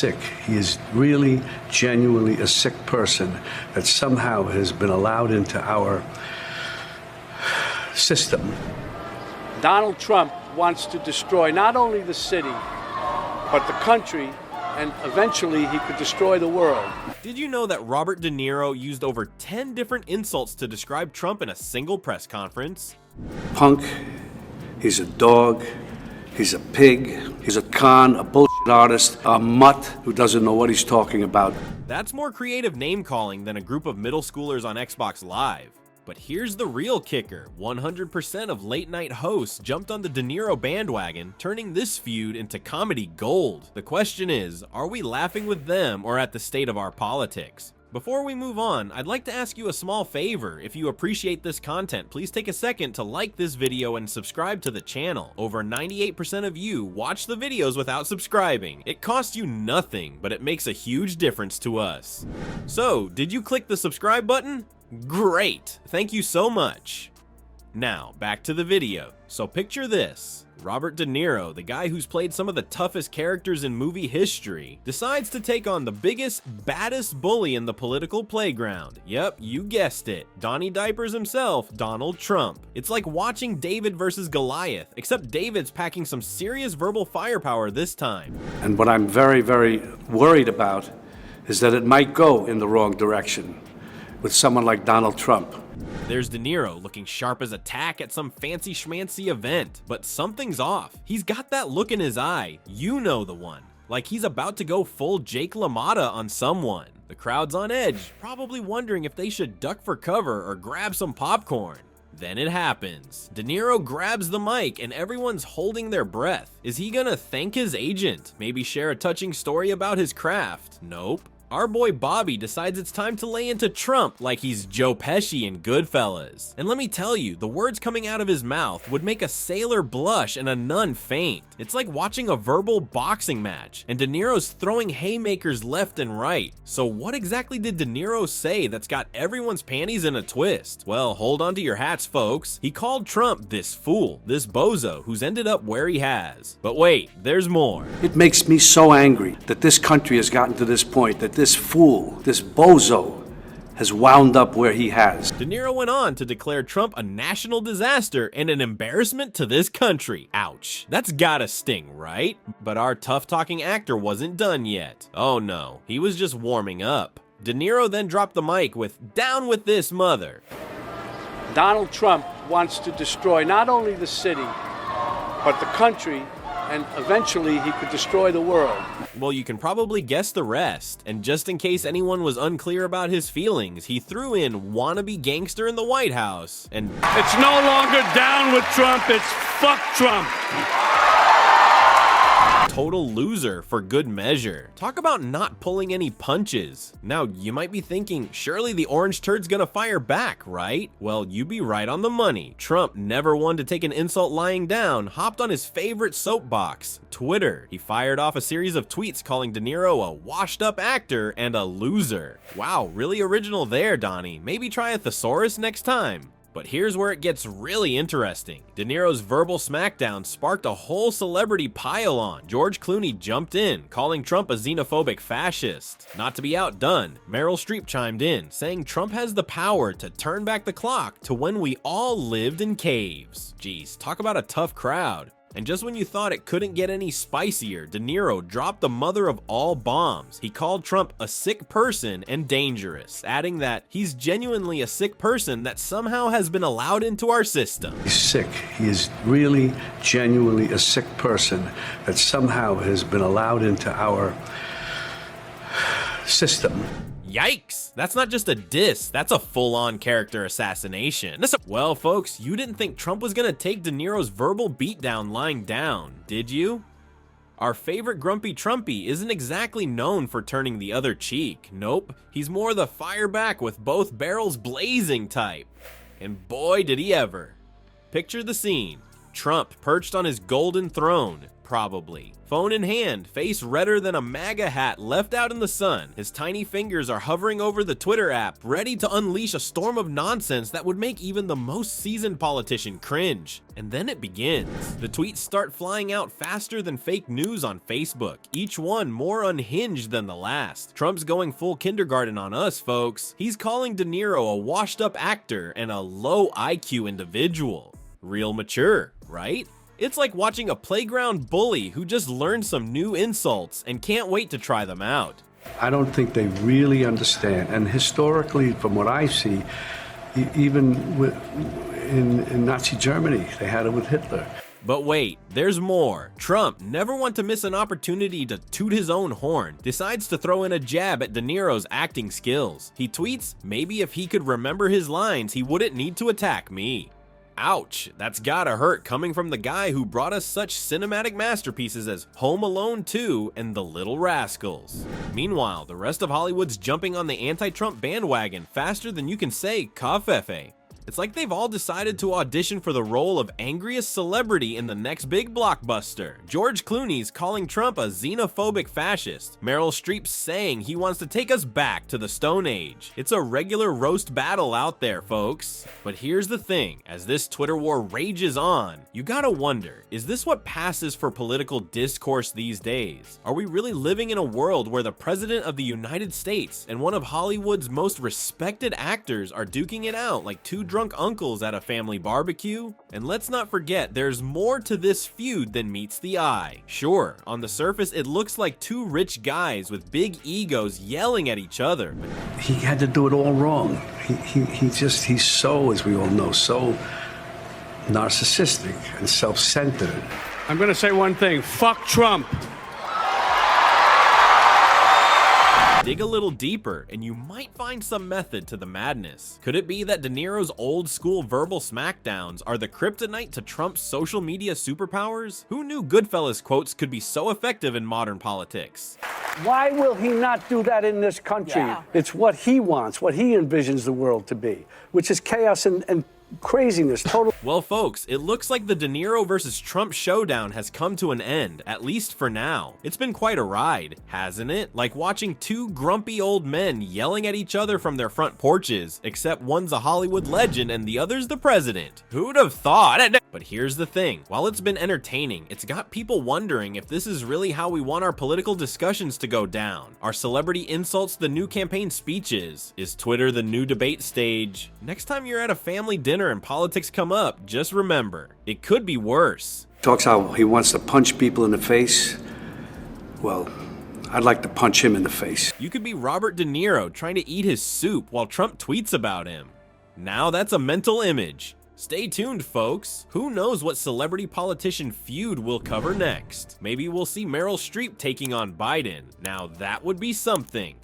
sick. He is really, genuinely a sick person that somehow has been allowed into our system. Donald Trump wants to destroy not only the city, but the country, and eventually he could destroy the world. Did you know that Robert De Niro used over 10 different insults to describe Trump in a single press conference? Punk, he's a dog, he's a pig, he's a con, a bullshit artist, a mutt who doesn't know what he's talking about. That's more creative name-calling than a group of middle schoolers on Xbox Live. But here's the real kicker. 100% of late-night hosts jumped on the De Niro bandwagon, turning this feud into comedy gold. The question is, are we laughing with them or at the state of our politics? Before we move on, I'd like to ask you a small favor. If you appreciate this content, please take a second to like this video and subscribe to the channel. Over 98% of you watch the videos without subscribing. It costs you nothing, but it makes a huge difference to us. So, did you click the subscribe button? Great! Thank you so much. Now, back to the video. So picture this. Robert De Niro, the guy who's played some of the toughest characters in movie history, decides to take on the biggest, baddest bully in the political playground. Yep, you guessed it. Donnie Diapers himself, Donald Trump. It's like watching David versus Goliath, except David's packing some serious verbal firepower this time. And what I'm very, very worried about is that it might go in the wrong direction with someone like Donald Trump. There's De Niro looking sharp as a tack at some fancy schmancy event, but something's off. He's got that look in his eye, you know the one, like he's about to go full Jake LaMotta on someone. The crowd's on edge, probably wondering if they should duck for cover or grab some popcorn. Then it happens. De Niro grabs the mic and everyone's holding their breath. Is he gonna thank his agent? Maybe share a touching story about his craft? Nope. Our boy Bobby decides it's time to lay into Trump like he's Joe Pesci in Goodfellas. And let me tell you, the words coming out of his mouth would make a sailor blush and a nun faint. It's like watching a verbal boxing match, and De Niro's throwing haymakers left and right. So what exactly did De Niro say that's got everyone's panties in a twist? Well, hold on to your hats, folks. He called Trump this fool, this bozo, who's ended up where he has. But wait, there's more. It makes me so angry that this country has gotten to this point, that this fool, this bozo, has wound up where he has. De Niro went on to declare Trump a national disaster and an embarrassment to this country. Ouch. That's gotta sting, right? But our tough-talking actor wasn't done yet. Oh no, he was just warming up. De Niro then dropped the mic with, "Down with this mother." Donald Trump wants to destroy not only the city, but the country, and eventually he could destroy the world. Well, you can probably guess the rest. And just in case anyone was unclear about his feelings, he threw in wannabe gangster in the White House. And it's no longer down with Trump, it's fuck Trump. Total loser for good measure. Talk about not pulling any punches. Now, you might be thinking, surely the orange turd's gonna fire back, right? Well, you'd be right on the money. Trump, never one to take an insult lying down, hopped on his favorite soapbox, Twitter. He fired off a series of tweets calling De Niro a washed-up actor and a loser. Wow, really original there, Donnie. Maybe try a thesaurus next time. But here's where it gets really interesting. De Niro's verbal smackdown sparked a whole celebrity pile-on. George Clooney jumped in, calling Trump a xenophobic fascist. Not to be outdone, Meryl Streep chimed in, saying Trump has the power to turn back the clock to when we all lived in caves. Geez, talk about a tough crowd. And just when you thought it couldn't get any spicier, De Niro dropped the mother of all bombs. He called Trump a sick person and dangerous, adding that he's genuinely a sick person that somehow has been allowed into our system. He's sick. He is really, genuinely a sick person that somehow has been allowed into our system. Yikes! That's not just a diss, that's a full-on character assassination. Well, folks, you didn't think Trump was gonna take De Niro's verbal beatdown lying down, did you? Our favorite grumpy Trumpy isn't exactly known for turning the other cheek. Nope, he's more the fire back with both barrels blazing type. And boy, did he ever. Picture the scene. Trump perched on his golden throne, probably. Phone in hand, face redder than a MAGA hat left out in the sun. His tiny fingers are hovering over the Twitter app, ready to unleash a storm of nonsense that would make even the most seasoned politician cringe. And then it begins. The tweets start flying out faster than fake news on Facebook, each one more unhinged than the last. Trump's going full kindergarten on us, folks. He's calling De Niro a washed-up actor and a low IQ individual. Real mature, right? It's like watching a playground bully who just learned some new insults and can't wait to try them out. I don't think they really understand. And historically, from what I see, even in Nazi Germany, they had it with Hitler. But wait, there's more. Trump, never one to miss an opportunity to toot his own horn, decides to throw in a jab at De Niro's acting skills. He tweets, maybe if he could remember his lines, he wouldn't need to attack me. Ouch, that's gotta hurt coming from the guy who brought us such cinematic masterpieces as Home Alone 2 and The Little Rascals. Meanwhile, the rest of Hollywood's jumping on the anti-Trump bandwagon faster than you can say "Kafefe." It's like they've all decided to audition for the role of angriest celebrity in the next big blockbuster. George Clooney's calling Trump a xenophobic fascist. Meryl Streep's saying he wants to take us back to the Stone Age. It's a regular roast battle out there, folks. But here's the thing, as this Twitter war rages on, you gotta wonder, is this what passes for political discourse these days? Are we really living in a world where the President of the United States and one of Hollywood's most respected actors are duking it out like two drunk uncles at a family barbecue? And let's not forget, there's more to this feud than meets the eye. Sure, on the surface it looks like two rich guys with big egos yelling at each other. He had to do it all wrong. He's so, as we all know, so narcissistic and self-centered. I'm going to say one thing. Fuck Trump. Dig a little deeper, and you might find some method to the madness. Could it be that De Niro's old-school verbal smackdowns are the kryptonite to Trump's social media superpowers? Who knew Goodfellas quotes could be so effective in modern politics? Why will he not do that in this country? Yeah. It's what he wants, what he envisions the world to be, which is chaos and craziness, total. Well, folks, it looks like the De Niro versus Trump showdown has come to an end, at least for now. It's been quite a ride, hasn't it? Like watching two grumpy old men yelling at each other from their front porches, except one's a Hollywood legend and the other's the president. Who'd have thought? But here's the thing, while it's been entertaining, it's got people wondering if this is really how we want our political discussions to go down. Are celebrity insults the new campaign speeches? Is Twitter the new debate stage? Next time you're at a family dinner and politics come up, just remember, it could be worse. Talks how he wants to punch people in the face. Well, I'd like to punch him in the face. You could be Robert De Niro trying to eat his soup while Trump tweets about him. Now that's a mental image. Stay tuned, folks. Who knows what celebrity politician feud we'll cover next? Maybe we'll see Meryl Streep taking on Biden. Now that would be something.